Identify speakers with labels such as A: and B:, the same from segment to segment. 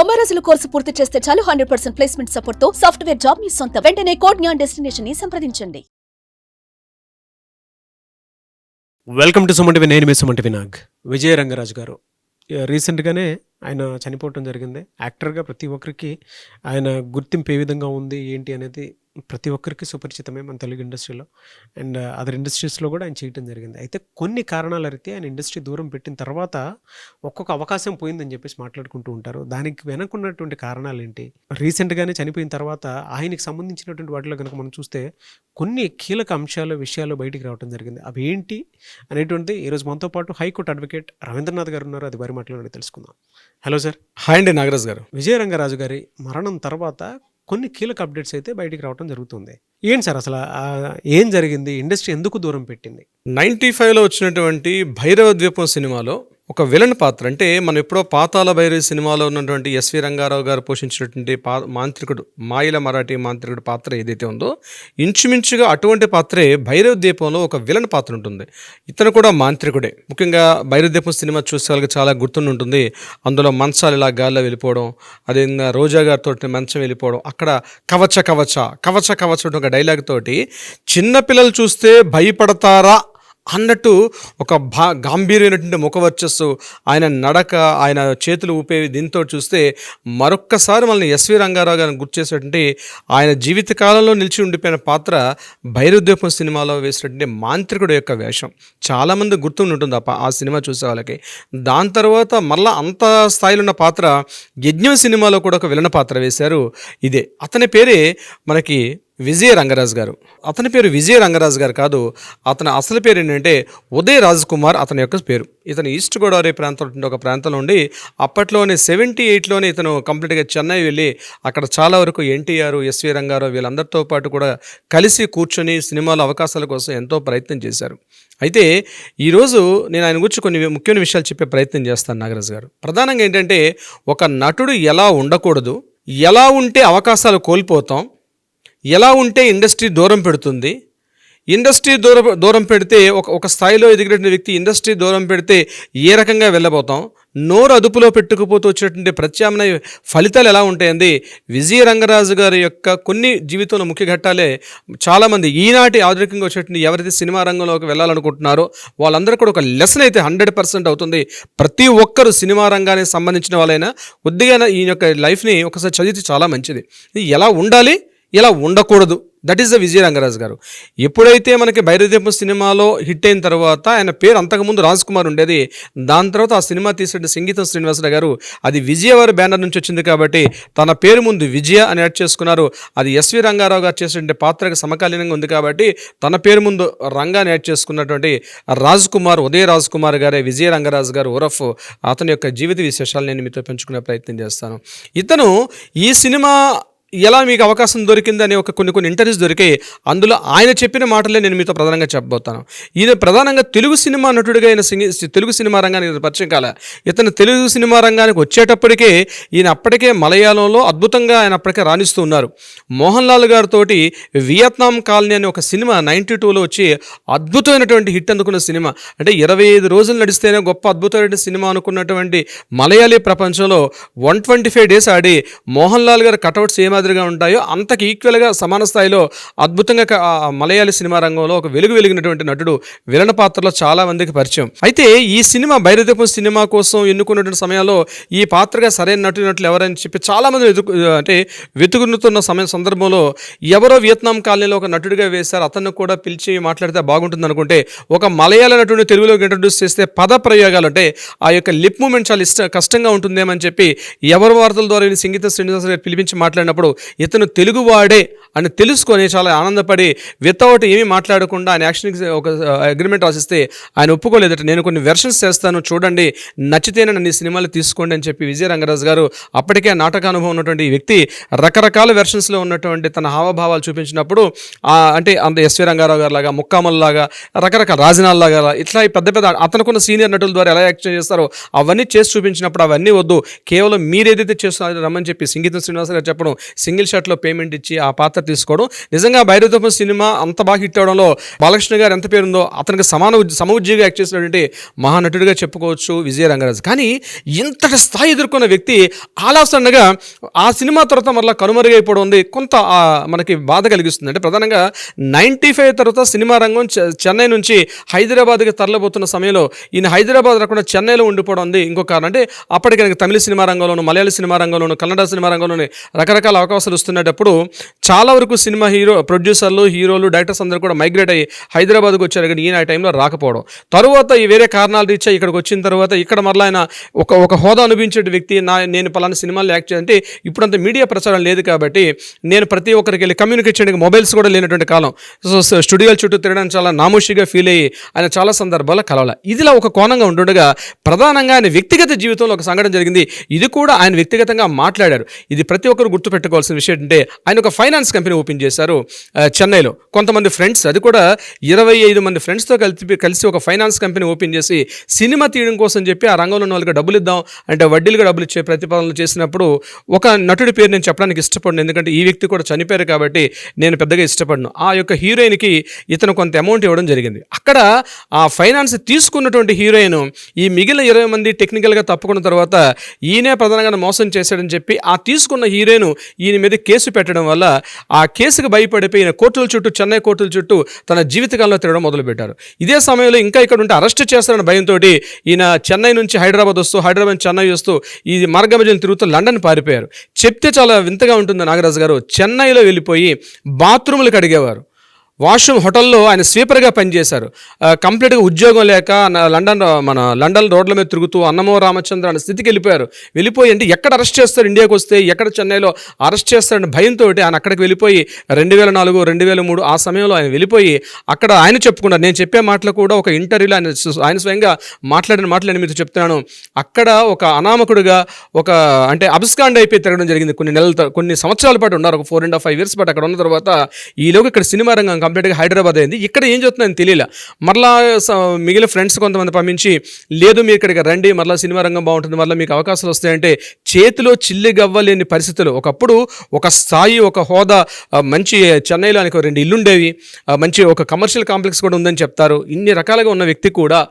A: 90 రోజుల కోర్సు పూర్తి చేస్తే చాలు 100% ప్లేస్మెంట్ సపోర్ట్ తో సాఫ్ట్వేర్ జాబ్ మీ సొంతం. వెంటనే కోడ్ జ్ఞాన్ డెస్టినేషన్ ని సంప్రదించండి.
B: Welcome to Suman TV. నేను మీ సుమన్ టీవీ నాగ్. విజయ రంగరాజు గారు రీసెంట్గానే ఆయన చనిపోవటం జరిగింది. యాక్టర్గా ప్రతి ఒక్కరికి ఆయన గుర్తింపు ఏ విధంగా ఉంది ఏంటి అనేది ప్రతి ఒక్కరికి సుపరిచితమే మన తెలుగు ఇండస్ట్రీలో అండ్ అదర్ ఇండస్ట్రీస్లో కూడా ఆయన చేయటం జరిగింది. అయితే కొన్ని కారణాల రీతి ఆయన ఇండస్ట్రీ దూరం పెట్టిన తర్వాత ఒక్కొక్క అవకాశం పోయిందని చెప్పేసి మాట్లాడుకుంటూ ఉంటారు. దానికి వెనకున్నటువంటి కారణాలు ఏంటి, రీసెంట్గానే చనిపోయిన తర్వాత ఆయనకి సంబంధించినటువంటి వాటిలో కనుక మనం చూస్తే కొన్ని కీలక అంశాలు విషయాలు బయటికి రావడం జరిగింది. అవి ఏంటి అనేటువంటిది ఈరోజు మనతో పాటు హైకోర్టు అడ్వకేట్ రవీంద్రనాథ్ గారు ఉన్నారు. అది వారి మాటలోనే తెలుసుకుందాం. Hello sir.
C: హాయ్ అండి నాగరాజు గారు.
B: విజయ రంగరాజు గారి మరణం తర్వాత కొన్ని కీలక అప్డేట్స్ అయితే బయటికి రావడం జరుగుతుంది. ఏంటి సార్ అసలు ఏం జరిగింది, ఇండస్ట్రీ ఎందుకు దూరం పెట్టింది?
C: 95లో వచ్చినటువంటి భైరవ ద్వీపం సినిమాలో ఒక విలన్ పాత్ర, అంటే మనం ఎప్పుడో పాతాళ భైరవి సినిమాలో ఉన్నటువంటి ఎస్వి రంగారావు గారు పోషించినటువంటి మాంత్రికుడు, మాయిల మరాఠీ మాంత్రికుడు పాత్ర ఏదైతే ఉందో ఇంచుమించుగా అటువంటి పాత్రే భైరవ ద్వీపంలో ఒక విలన్ పాత్ర ఉంటుంది. ఇతను కూడా మాంత్రికుడే. ముఖ్యంగా భైరవ ద్వీపం సినిమా చూసే వాళ్ళకి చాలా గుర్తుండి ఉంటుంది. అందులో మంచాలు ఇలా గాల్లో వెళ్ళిపోవడం, అదేవిధంగా రోజా గారితో మంచం వెళ్ళిపోవడం, అక్కడ కవచ కవచ కవచ కవచ ఒక డైలాగ్ తోటి చిన్నపిల్లలు చూస్తే భయపడతారా అన్నట్టు ఒక గాంభీర్యమైనటువంటి ముఖవర్చస్సు, ఆయన నడక, ఆయన చేతులు ఊపేవి, దీంతో చూస్తే మరొక్కసారి మనల్ని ఎస్వి రంగారావు గారిని గుర్తు చేసేటువంటి ఆయన జీవితకాలంలో నిలిచి ఉండిపోయిన పాత్ర భైరవద్వీపం సినిమాలో వేసినటువంటి మాంత్రికుడు యొక్క వేషం చాలామంది గుర్తుండి ఉంటుంది ఆ సినిమా చూసే వాళ్ళకి. దాని తర్వాత మళ్ళీ అంత స్థాయిలో ఉన్న పాత్ర యజ్ఞం సినిమాలో కూడా ఒక విలన పాత్ర వేశారు. ఇదే అతని పేరే మనకి విజయ రంగరాజు గారు. అతని పేరు విజయ రంగరాజు గారు కాదు, అతని అసలు పేరు ఏంటంటే ఉదయ్ రాజ్ కుమార్ అతని యొక్క పేరు. ఇతను ఈస్ట్ గోదావరి ప్రాంతంలో ఒక ప్రాంతంలో ఉండి అప్పట్లోనే 78లోనే ఇతను కంప్లీట్గా చెన్నై వెళ్ళి అక్కడ చాలా వరకు ఎన్టీఆర్, ఎస్వి రంగారావు వీళ్ళందరితో పాటు కూడా కలిసి కూర్చొని సినిమాలో అవకాశాల కోసం ఎంతో ప్రయత్నం చేశారు. అయితే ఈరోజు నేను ఆయన గురించి కొన్ని ముఖ్యమైన విషయాలు చెప్పే ప్రయత్నం చేస్తాను నాగరాజు గారు. ప్రధానంగా ఏంటంటే ఒక నటుడు ఎలా ఉండకూడదు, ఎలా ఉంటే అవకాశాలు కోల్పోతాం, ఎలా ఉంటే ఇండస్ట్రీ దూరం పెడుతుంది, ఇండస్ట్రీ దూరం పెడితే ఒక స్థాయిలో ఎదిగినటువంటి వ్యక్తి ఇండస్ట్రీ దూరం పెడితే ఏ రకంగా వెళ్ళబోతాం, నోరు అదుపులో పెట్టుకుపోతూ వచ్చినటువంటి ప్రత్యామ్నాయ ఫలితాలు ఎలా ఉంటాయండి. విజయ రంగరాజు గారి యొక్క కొన్ని జీవితంలో ముఖ్య ఘట్టాలే చాలామంది ఈనాటి ఆధునికంగా వచ్చేటువంటి ఎవరైతే సినిమా రంగంలోకి వెళ్ళాలనుకుంటున్నారో వాళ్ళందరూ కూడా ఒక లెసన్ అయితే 100% అవుతుంది. ప్రతి ఒక్కరు సినిమా రంగానికి సంబంధించిన వాళ్ళైనా కొద్దిగా ఈ యొక్క లైఫ్ని ఒకసారి చదివితే చాలా మంచిది. ఎలా ఉండాలి, ఎలా ఉండకూడదు, దట్ ఈస్ ద విజయ రంగరాజు గారు. ఎప్పుడైతే మనకి భైరవద్వీపం సినిమాలో హిట్ అయిన తర్వాత ఆయన పేరు అంతకుముందు రాజ్ కుమార్ ఉండేది. దాని తర్వాత ఆ సినిమా తీసిన సంగీతం శ్రీనివాసరావు గారు అది విజయవారి బ్యానర్ నుంచి వచ్చింది కాబట్టి తన పేరు ముందు విజయ అని యాడ్ చేసుకున్నారు. అది ఎస్వి రంగారావు గారు చేసినటువంటి పాత్రకు సమకాలీనంగా ఉంది కాబట్టి తన పేరు ముందు రంగాన్ని యాడ్ చేసుకున్నటువంటి రాజ్ కుమార్, ఉదయ్ రాజ్ కుమార్ గారే విజయ రంగరాజు గారు ఉరఫ్. అతని యొక్క జీవిత విశేషాలు నేను మీతో పెంచుకునే ప్రయత్నం చేస్తాను. ఇతను ఈ సినిమా ఎలా మీకు అవకాశం దొరికిందని కొన్ని ఇంటర్వ్యూస్ దొరికాయి. అందులో ఆయన చెప్పిన మాటలే నేను మీతో ప్రధానంగా చెప్పబోతాను. ఈయన ప్రధానంగా తెలుగు సినిమా నటుడిగా తెలుగు సినిమా రంగానికి పరిచయం కాలే. ఇతను తెలుగు సినిమా రంగానికి వచ్చేటప్పటికే ఈయన అప్పటికే మలయాళంలో అద్భుతంగా ఆయన అప్పటికే రాణిస్తూ ఉన్నారు. మోహన్ లాల్ గారితో వియత్నాం కాలనీ అనే ఒక సినిమా 92లో వచ్చి అద్భుతమైనటువంటి హిట్ అందుకున్న సినిమా. అంటే 25 రోజులు నడిస్తేనే గొప్ప అద్భుతమైన సినిమా అనుకున్నటువంటి మలయాళీ ప్రపంచంలో 125 డేస్ ఆడి మోహన్ లాల్ గారు కటౌట్స్ మాదిరిగా ఉంటాయో అంతకు ఈక్వల్గా సమాన స్థాయిలో అద్భుతంగా మలయాళీ సినిమా రంగంలో ఒక వెలిగినటువంటి నటుడు విలన పాత్రలో చాలా మందికి పరిచయం. అయితే ఈ సినిమా భైరవద్వీపం సినిమా కోసం ఎన్నుకున్నటువంటి సమయంలో ఈ పాత్రగా సరైన నటులు ఎవరని చెప్పి చాలామంది వెతుకుతున్న సందర్భంలో ఎవరో వియత్నాం కాలనీలో ఒక నటుడిగా వేశారు. అతన్ని కూడా పిలిచి మాట్లాడితే బాగుంటుంది అనుకుంటే ఒక మలయాళ నటుడిని తెలుగులోకి ఇంట్రడ్యూస్ చేస్తే పద ప్రయోగాలు అంటే ఆ యొక్క లిప్ మూమెంట్ చాలా కష్టంగా ఉంటుందేమని చెప్పి ఎవరి వార్తల ద్వారా సంగీత శ్రీనివాస పిలిపించి మాట్లాడినప్పుడు ఇతను తెలుగువాడే అని తెలుసుకొని చాలా ఆనందపడి వితౌట్ ఏమీ మాట్లాడకుండా ఆయన యాక్షన్కి ఒక అగ్రిమెంట్ రాసిస్తే ఆయన ఒప్పుకోలేదట. నేను కొన్ని వెర్షన్స్ చేస్తాను చూడండి, నచ్చితేనే నన్ను ఈ సినిమాలు తీసుకోండి అని చెప్పి విజయ రంగరాజు గారు అప్పటికే నాటక అనుభవం ఉన్నటువంటి వ్యక్తి రకరకాల వెర్షన్స్లో ఉన్నటువంటి తన హావభావాలు చూపించినప్పుడు అంటే అంత ఎస్వి రంగారావు గారు లాగా, ముక్కామల్లాగా, రకరకాల రాజనాల్లాగా ఇట్లా పెద్ద అతనుకున్న సీనియర్ నటుల ద్వారా ఎలా యాక్షన్ చేస్తారో అవన్నీ చేసి చూపించినప్పుడు అవన్నీ వద్దు, కేవలం మీరేదైతే చేస్తున్నారో రమ్మని చెప్పి సంగీతం శ్రీనివాస గారు చెప్పడం, సింగిల్ షాట్లో పేమెంట్ ఇచ్చి ఆ పాత్ర తీసుకోవడం. నిజంగా భైరవద్వీపం సినిమా అంత బాగా హిట్ అవడంలో బాలకృష్ణ గారు ఎంత పేరుందో అతనికి సమఉద్యోగిగా యాక్ట్ చేసినటువంటి మహానటుడిగా చెప్పుకోవచ్చు విజయ రంగరాజు. కానీ ఇంతటి స్థాయి ఎదుర్కొన్న వ్యక్తి ఆలాసన్నగా ఆ సినిమా తర్వాత మళ్ళీ కనుమరుగైపోవడం ఉంది కొంత మనకి బాధ కలిగిస్తుంది. అంటే ప్రధానంగా 95 తర్వాత సినిమా రంగం చెన్నై నుంచి హైదరాబాద్కి తరలిపోతున్న సమయంలో ఈయన హైదరాబాద్ రాకుండా చెన్నైలో ఉండిపోవడం ఉంది ఇంకొక కారణం. అంటే అప్పటికి ఆయనకి తమిళ సినిమా రంగంలోను, మలయాళ సినిమా రంగంలోను, కన్నడ సినిమా రంగంలోనే రకరకాల అవకాశాలు వస్తున్నప్పుడు చాలా వరకు సినిమా ప్రొడ్యూసర్లు, హీరోలు, డైరెక్టర్స్ అందరూ కూడా మైగ్రేట్ అయ్యి హైదరాబాద్కి వచ్చారు. కానీ ఈయన ఆ టైంలో రాకపోవడం, తరువాత ఈ వేరే కారణాలు రీత్యా ఇక్కడికి వచ్చిన తర్వాత ఇక్కడ మరలా ఆయన ఒక హోదా అనుభవించే వ్యక్తి. నేను పలానా సినిమాల్లో యాక్ట్ చేయాలంటే ఇప్పుడంత మీడియా ప్రచారం లేదు కాబట్టి నేను ప్రతి ఒక్కరికి వెళ్ళి కమ్యూనికేట్ చేయడానికి మొబైల్స్ కూడా లేనటువంటి కాలం. సో స్టూడియోల చుట్టూ తిరగడానికి చాలా నామోషిగా ఫీల్ అయ్యి ఆయన చాలా సందర్భాల్లో కలవాలి. ఇదిలా ఒక కోణంగా ఉంటుండగా ప్రధానంగా ఆయన వ్యక్తిగత జీవితంలో ఒక సంఘటన జరిగింది. ఇది కూడా ఆయన వ్యక్తిగతంగా మాట్లాడారు. ఇది ప్రతి ఒక్కరు గుర్తుపెట్టుకోవాల్సిన విషయం ఏంటంటే ఆయన ఒక ఫైనాన్స్ కంపెనీ ఓపెన్ చేశారు చెన్నైలో. కొంతమంది ఫ్రెండ్స్, అది కూడా 25 మంది ఫ్రెండ్స్తో కలిసి ఒక ఫైనాన్స్ కంపెనీ ఓపెన్ చేసి సినిమా తీయడం కోసం చెప్పి ఆ రంగంలో ఉన్న వాళ్ళకి డబ్బులు ఇద్దాం అంటే వడ్డీలుగా డబ్బులు ఇచ్చే ప్రతిపాదనలు చేసినప్పుడు ఒక నటుడి పేరు నేను చెప్పడానికి ఇష్టపడను, ఎందుకంటే ఈ వ్యక్తి కూడా చనిపోయారు కాబట్టి నేను పెద్దగా ఇష్టపడను. ఆ యొక్క హీరోయిన్కి ఇతను కొంత అమౌంట్ ఇవ్వడం జరిగింది. అక్కడ ఆ ఫైనాన్స్ తీసుకున్నటువంటి హీరోయిన్ ఈ మిగిలిన 20 మంది టెక్నికల్గా తప్పుకున్న తర్వాత ఈయనే ప్రధానంగా మోసం చేశాడని చెప్పి ఆ తీసుకున్న హీరోయిన్ ఈయన మీద కేసు పెట్టడం వల్ల ఆ కేసుకు భయపడిపోయి ఈయన కోర్టుల చుట్టూ, చెన్నై కోర్టుల చుట్టూ తన జీవితకాలంలో తిరగడం మొదలుపెట్టారు. ఇదే సమయంలో ఇంకా ఇక్కడ ఉంటే అరెస్ట్ చేస్తారన్న భయంతో ఈయన చెన్నై నుంచి హైదరాబాద్ వస్తూ, హైదరాబాద్ చెన్నై వస్తూ ఈ మార్గ మధ్యలో తిరుగుతూ లండన్ పారిపోయారు. చెప్తే చాలా వింతగా ఉంటుంది నాగరాజు గారు. చెన్నైలో వెళ్ళిపోయి బాత్రూములకు అడిగేవారు. వాష్రూమ్ హోటల్లో ఆయన స్వీపర్గా పనిచేశారు. కంప్లీట్గా ఉద్యోగం లేక లండన్ రోడ్ల మీద తిరుగుతూ అన్నమో రామచంద్ర అనే స్థితికి వెళ్ళిపోయి అంటే ఎక్కడ అరెస్ట్ చేస్తారు, ఇండియాకి వస్తే ఎక్కడ చెన్నైలో అరెస్ట్ చేస్తారని భయంతో ఆయన అక్కడికి వెళ్ళిపోయి 2004, 2003 ఆ సమయంలో ఆయన వెళ్ళిపోయి అక్కడ ఆయన చెప్పుకున్నారు. నేను చెప్పే మాటలు కూడా ఒక ఇంటర్వ్యూలో ఆయన స్వయంగా మాట్లాడిన మాటలు నేను మీతో చెప్తున్నాను. అక్కడ ఒక అనామకుడుగా అంటే అబ్స్కాండ్ అయిపోయి తిరగడం జరిగింది. కొన్ని సంవత్సరాల పాటు ఉన్నారు, ఒక 4.5 years పాటు అక్కడ ఉన్న తర్వాత ఈలోగా ఇక్కడ సినిమా రంగం కంప్లీట్గా హైదరాబాద్ అయింది. ఇక్కడ ఏం చెప్తుందని తెలియలే. మరలా మిగిలిన ఫ్రెండ్స్ కొంతమంది పంపించి, లేదు మీరు ఇక్కడికి రండి, మరలా సినిమా రంగం బాగుంటుంది, మరలా మీకు అవకాశాలు వస్తాయంటే చేతిలో చిల్లి గవ్వలేని పరిస్థితులు. ఒకప్పుడు ఒక స్థాయి, ఒక హోదా, మంచి చెన్నైలో ఆయనకు 2 ఇల్లుండేవి, మంచి ఒక కమర్షియల్ కాంప్లెక్స్ కూడా ఉందని చెప్తారు. ఇన్ని రకాలుగా ఉన్న వ్యక్తి కూడా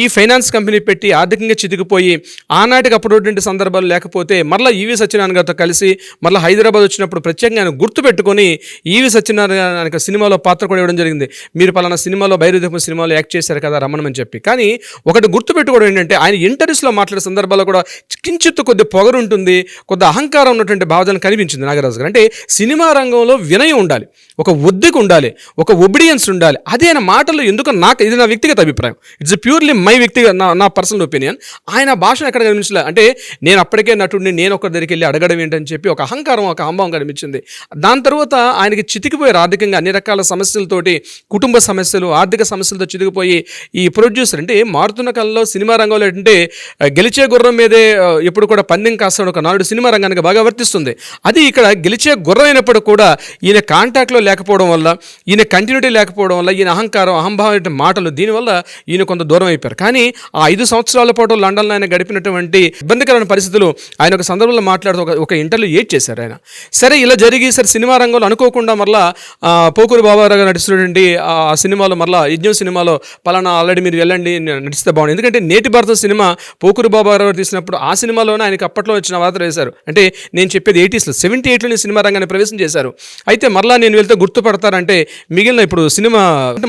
C: ఈ ఫైనాన్స్ కంపెనీ పెట్టి ఆర్థికంగా చితికిపోయి ఆనాటికి అప్పుడుటువంటి సందర్భాలు లేకపోతే మరలా ఈవి సత్యనారాయణ గారితో కలిసి మరలా హైదరాబాద్ వచ్చినప్పుడు ప్రత్యేకంగా ఆయన గుర్తుపెట్టుకొని ఈవి సత్యనారాయణ సినిమాలో పాత్ర కూడా ఇవ్వడం జరిగింది. మీరు పలానా సినిమాలో భైరవద్వీపం సినిమాలో యాక్ట్ చేశారు కదా రమణమని చెప్పి. కానీ ఒకటి గుర్తుపెట్టుకోవడం ఏంటంటే ఆయన ఇంటర్వ్యూస్లో మాట్లాడే సందర్భాల్లో కూడా కించిత్తు కొద్ది పొగరు ఉంటుంది, కొద్ది అహంకారం ఉన్నటువంటి భావన కనిపించింది నాగరాజు గారు. అంటే సినిమా రంగంలో వినయం ఉండాలి, ఒక ఒద్దిక ఉండాలి, ఒక ఒబిడియన్స్ ఉండాలి. అదే ఆయన మాటల్లో ఎందుకు ఇది నా వ్యక్తిగత అభిప్రాయం, ఇట్స్ ప్యూర్లీ మై వ్యక్తిగత నా పర్సనల్ ఒపీనియన్. ఆయన భాషను ఎక్కడ కనిపించలే. అంటే నేను అప్పటికే నటుడిని, నేను ఒకరి దగ్గరికి వెళ్ళి అడగడం ఏంటని చెప్పి ఒక అహంకారం, ఒక అహంభావం కనిపించింది. దాని తర్వాత ఆయనకి చితికిపోయారు ఆర్థికంగా, అన్ని రకాల సమస్యలతోటి, కుటుంబ సమస్యలు, ఆర్థిక సమస్యలతో చితికిపోయి ఈ ప్రొడ్యూసర్ అంటే మారుతున్న కాలంలో సినిమా రంగంలో ఏంటంటే గెలిచే గుర్రం మీదే ఎప్పుడు కూడా పందెం కాస్తాడు ఒక నాడు సినిమా రంగానికి బాగా వర్తిస్తుంది. అది ఇక్కడ గెలిచే గుర్రం అయినప్పుడు కూడా ఈయన కాంటాక్ట్లో లేకపోవడం వల్ల, ఈయన కంటిన్యూటీ లేకపోవడం వల్ల, ఈయన అహంకారం, అహంభావం మాటలు, దీనివల్ల ఈయన కొంత దూరం అయిపోయారు. కానీ ఆ 5 సంవత్సరాల పాటు లండన్లో ఆయన గడిపినటువంటి ఇబ్బందికరమైన పరిస్థితులు ఆయన ఒక సందర్భంలో మాట్లాడుతూ ఒక ఇంటర్వ్యూ చేశారు ఆయన. సరే ఇలా జరిగి సినిమా రంగంలో అనుకోకుండా మరలా పోకూరి బాబారావు గారు నటిస్తున్నటువంటి ఆ సినిమాలో, మరలా యజ్ఞం సినిమాలో పలానా ఆల్రెడీ మీరు వెళ్ళండి నటిస్తే బాగుంది. ఎందుకంటే నేటి భారత సినిమా పోకూరి బాబారావు గారు తీసినప్పుడు ఆ సినిమాలోనే ఆయనకి అప్పట్లో వచ్చిన వార్త వేశారు. అంటే నేను చెప్పేది 80s, 78లో సినిమా రంగాన్ని ప్రవేశం చేశారు. అయితే మరలా నేను వెళ్తే గుర్తుపడతారంటే మిగిలిన ఇప్పుడు సినిమా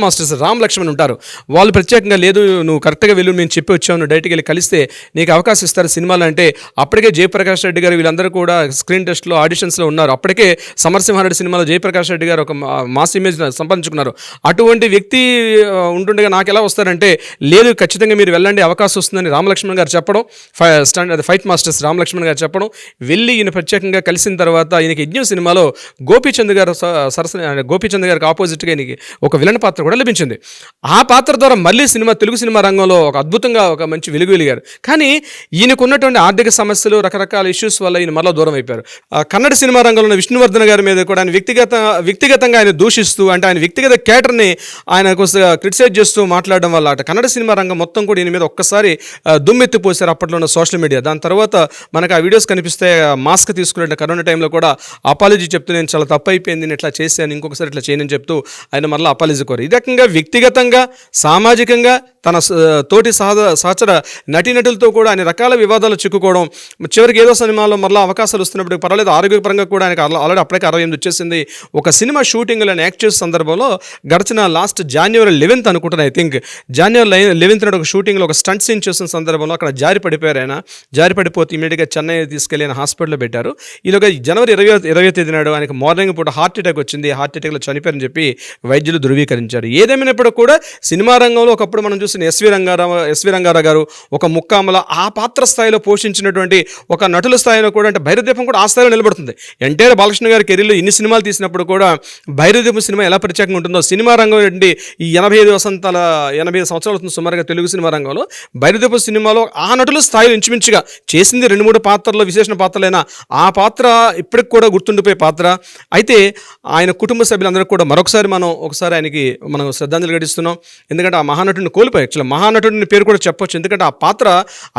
C: మాస్టర్స్ రామ్ లక్ష్మణ్ ఉంటారు, వాళ్ళు ప్రత్యేకంగా లేదు నువ్వు కరెక్ట్గా వెళ్ళు, మేము చెప్పి వచ్చావు, నువ్వు డైరెక్ట్గా వెళ్ళి కలిస్తే నీకు అవకాశం ఇస్తారు సినిమాలో అంటే. అప్పటికే జయప్రకాష్ రెడ్డి గారు వీళ్ళందరూ కూడా స్క్రీన్ టెస్ట్లో, ఆడిషన్స్లో ఉన్నారు. అప్పటికే సమరసింహారెడ్డి సినిమాలో జయప్రకాష్ రెడ్డి గారు ఒక మాస్ ఇమేజ్ సంపాదించుకున్నారు. అటువంటి వ్యక్తి ఉంటుండగా నాకు ఎలా వస్తారంటే, లేదు ఖచ్చితంగా మీరు వెళ్ళండి, అవకాశం వస్తుందని రామలక్ష్మణ్ గారు చెప్పడం, ఫైట్ మాస్టర్స్ రామలక్ష్మణ్ గారు చెప్పడం, వెళ్ళి ఈయన ప్రత్యేకంగా కలిసిన తర్వాత ఈయనకి యజ్ఞం సినిమాలో గోపీచంద్ గారికి ఆపోజిట్గా ఈయనకి ఒక విలన్ పాత్ర కూడా లభించింది. ఆ పాత్ర ద్వారా మళ్ళీ తెలుగు సినిమా రంగం రంగంలో ఒక అద్భుతంగా ఒక మంచి వెలుగు వెలిగారు. కానీ ఈయనకు ఉన్నటువంటి ఆర్థిక సమస్యలు, రకరకాల ఇష్యూస్ వల్ల ఈయన మళ్ళీ దూరం అయిపోయారు. కన్నడ సినిమా రంగంలో ఉన్న విష్ణువర్ధన్ గారి మీద కూడా ఆయన వ్యక్తిగతంగా ఆయన దూషిస్తూ, అంటే ఆయన వ్యక్తిగత క్యారెక్టర్ని ఆయన క్రిటిసైజ్ చేస్తూ మాట్లాడడం వల్ల అటు కన్నడ సినిమా రంగం మొత్తం కూడా ఈయన మీద ఒక్కసారి దుమ్మెత్తిపోసారు అప్పట్లో ఉన్న సోషల్ మీడియా. దాని తర్వాత మనకు ఆ వీడియోస్ కనిపిస్తే మాస్క్ తీసుకునే కరోనా టైంలో కూడా అపాలజీ చెప్తూ నేను చాలా తప్పు అయిపోయింది, నేను ఇట్లా చేశాను, ఇంకొకసారి ఇట్లా చేయనని చెప్తూ ఆయన మళ్ళీ అపాలజీ కోరు. ఈ రకంగా వ్యక్తిగతంగా, సామాజికంగా తన తోటి సహచర నటీనటులతో కూడా ఆయన రకాల వివాదాలు చిక్కుకోవడం, చివరికి ఏదో సినిమాలో మళ్ళీ అవకాశాలు వస్తున్నప్పుడు పర్వాలేదు, ఆరోగ్యపరంగా కూడా ఆయనకు ఆల్రెడీ అప్పటికే 68 వచ్చేసింది. ఒక సినిమా షూటింగ్లో ఆయన యాక్ట్ చేసే సందర్భంలో గడిచిన లాస్ట్ January 11th అనుకుంటాను, ఐ థింక్ January 11th నాడు ఒక షూటింగ్లో ఒక స్టంట్ సీన్ చేసిన సందర్భంలో అక్కడ జారి పడిపోయారు. ఆయన జారి పడిపోతే ఇమీడియట్గా చెన్నై తీసుకెళ్ళి ఆయన హాస్పిటల్లో పెట్టారు. ఈలోగా January 20వ తేదీ నాడు ఆయనకు మార్నింగ్ పూట హార్ట్ అటాక్ వచ్చింది. హార్ట్ అటాక్లో చనిపోయారని చెప్పి వైద్యులు ధృవీకరించారు. ఏదేమైనప్పుడు కూడా సినిమా రంగంలో ఒకప్పుడు మనం చూసిన ఎస్వి రంగారావు గారు ఒక ముక్కామల ఆ పాత్ర స్థాయిలో పోషించినటువంటి ఒక నటుల స్థాయిలో కూడా, అంటే భైరవదీపం కూడా ఆ స్థాయిలో నిలబడుతుంది. ఎన్టీఆర్ బాలకృష్ణ గారి కెరీర్లో ఇన్ని సినిమాలు తీసినప్పుడు కూడా భైరవదీపం సినిమా ఎలా ప్రత్యేకంగా ఉంటుందో, సినిమా రంగం ఏంటి ఈ 85 సంవత్సరాలు అవుతుంది సుమారుగా తెలుగు సినిమా రంగంలో, భైరవదీపం సినిమాలో ఆ నటుల స్థాయిలో ఇంచుమించుగా చేసింది 2-3 పాత్రల్లో విశేషణ పాత్రలైనా ఆ పాత్ర ఇప్పటికి కూడా గుర్తుండిపోయే పాత్ర. అయితే ఆయన కుటుంబ సభ్యులందరూ కూడా మరొకసారి ఆయనకి మనం శ్రద్ధాంజలి ఘటిస్తున్నాం. ఎందుకంటే ఆ మహానటుడిని కోల్పోయి, యాక్చువల్లీ మహానటుడిని పేరు కూడా చెప్పొచ్చు. ఎందుకంటే ఆ పాత్ర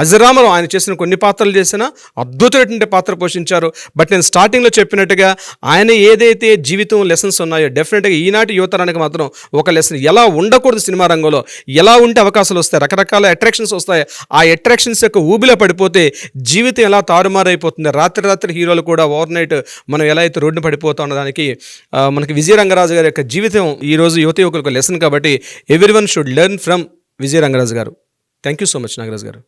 C: అజరామరం, ఆయన చేసిన కొన్ని పాత్రలు చేసినా అద్భుతమైనటువంటి పాత్ర పోషించారు. బట్ నేను స్టార్టింగ్లో చెప్పినట్టుగా ఆయన ఏదైతే జీవితం లెసన్స్ ఉన్నాయో డెఫినెట్గా ఈనాటి యువతరానికి మాత్రం ఒక లెసన్, ఎలా ఉండకూడదు సినిమా రంగంలో, ఎలా ఉంటే అవకాశాలు వస్తాయి, రకరకాల అట్రాక్షన్స్ వస్తాయి, ఆ అట్రాక్షన్స్ యొక్క ఊబిలో పడిపోతే జీవితం ఎలా తారుమారైపోతుంది, రాత్రి హీరోలు కూడా ఓవర్ నైట్ మనం ఎలా అయితే రోడ్డున పడిపోతా ఉన్నదానికి మనకి విజయ రంగరాజు గారి యొక్క జీవితం ఈరోజు యువకులకు లెసన్. కాబట్టి ఎవ్రీవన్ షుడ్ లెర్న్ ఫ్రమ్ విజయ రంగరాజు గారు. Thank you so much Nagaraju గారు.